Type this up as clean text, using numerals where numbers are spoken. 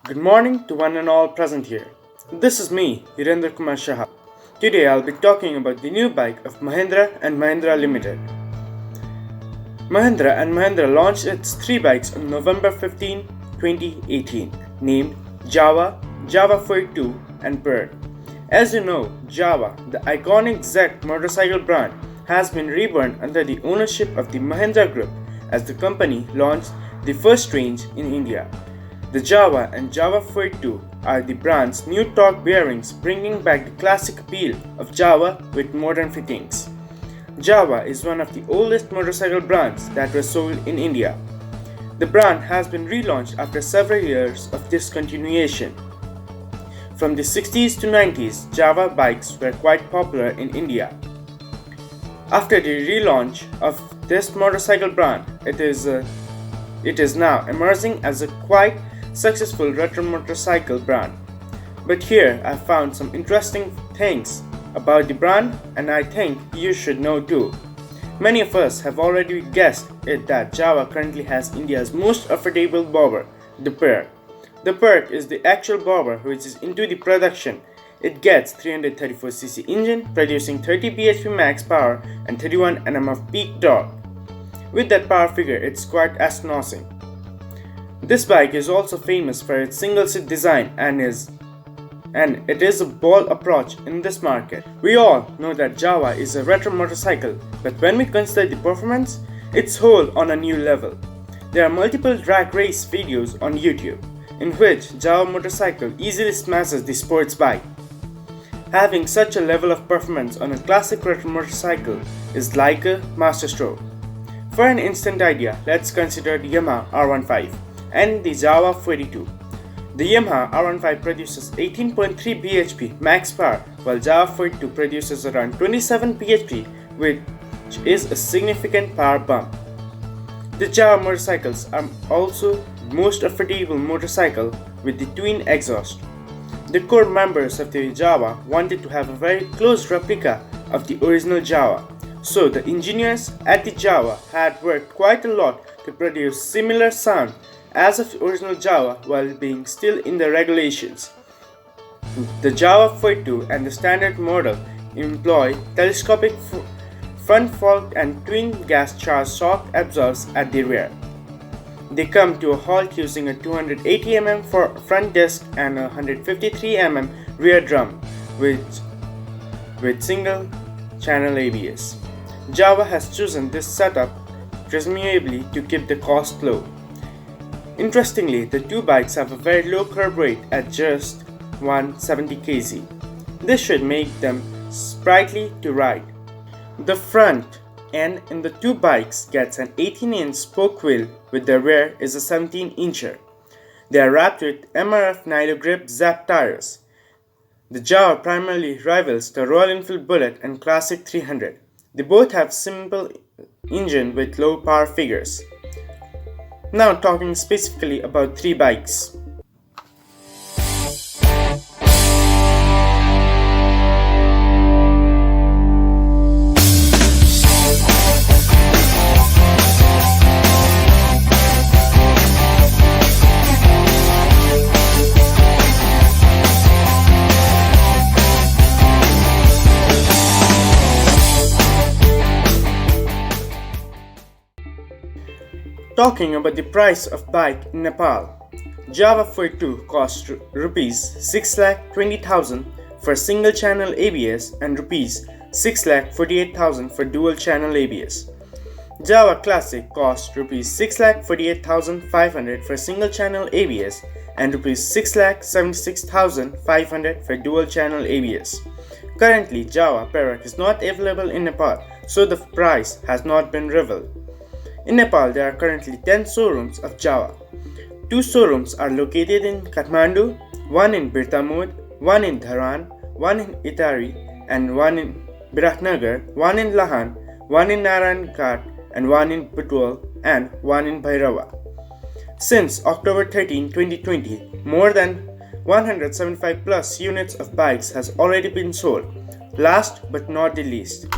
Good morning to one and all present here. This is me, Hirendra Kumar Shah. Today I'll be talking about the new bike of Mahindra and Mahindra Limited. Mahindra and Mahindra launched its three bikes on November 15, 2018, named Jawa, Jawa 42 and Bird. As you know, Jawa, the iconic Z motorcycle brand, has been reborn under the ownership of the Mahindra Group as the company launched the first range in India. The Jawa and Jawa 42 are the brand's new torque bearings, bringing back the classic appeal of Jawa with modern fittings. Jawa is one of the oldest motorcycle brands that were sold in India. The brand has been relaunched after several years of discontinuation. From the 60s to 90s, Jawa bikes were quite popular in India. After the relaunch of this motorcycle brand, it is now emerging as a quite successful retro motorcycle brand. But here I found some interesting things about the brand, and I think you should know too. Many of us have already guessed it that Jawa currently has India's most affordable bobber, the Perk. The Perk is the actual bobber which is into the production. It gets 334cc engine producing 30 bhp max power and 31 Nm of peak torque. With that power figure, it's quite astonishing. This bike is also famous for its single-seat design and it is a bold approach in this market. We all know that Jawa is a retro motorcycle, but when we consider the performance, it's whole on a new level. There are multiple drag race videos on YouTube in which Jawa motorcycle easily smashes the sports bike. Having such a level of performance on a classic retro motorcycle is like a masterstroke. For an instant idea, let's consider the Yamaha R15 and the Jawa 42. The Yamaha R15 produces 18.3 bhp max power, while Jawa 42 produces around 27 bhp, which is a significant power bump. The Jawa motorcycles are also the most affordable motorcycle with the twin exhaust. The core members of the Jawa wanted to have a very close replica of the original Jawa, so the engineers at the Jawa had worked quite a lot to produce similar sound as of the original Jawa while being still in the regulations. The Jawa 42 and the standard model employ telescopic front fork and twin gas charged shock absorbers at the rear. They come to a halt using a 280 mm front disc and a 153 mm rear drum with single channel ABS. Jawa has chosen this setup presumably to keep the cost low. Interestingly, the two bikes have a very low curb weight at just 170 kg. This should make them sprightly to ride. The front end in the two bikes gets an 18-inch spoke wheel, with the rear is a 17-incher. They are wrapped with MRF Nilo Grip Zap tires. The Jawa primarily rivals the Royal Enfield Bullet and Classic 300. They both have simple engine with low power figures. Now talking specifically about three bikes. Talking about the price of bike in Nepal, Jawa 42 costs rupees 6,20,000 for single channel ABS and rupees 6,48,000 for dual channel ABS. Jawa Classic costs rupees 6,48,500 for single channel ABS and rupees 6,76,500 for dual channel ABS. Currently, Jawa Perak is not available in Nepal, so the price has not been revealed. In Nepal, there are currently 10 showrooms of Jawa. Two showrooms are located in Kathmandu, one in Birtamod, one in Dharan, one in Itari, and one in Biratnagar, one in Lahan, one in Narayankot, and one in Butwal, and one in Bhairava. Since October 13, 2020, more than 175 plus units of bikes has already been sold. Last but not the least,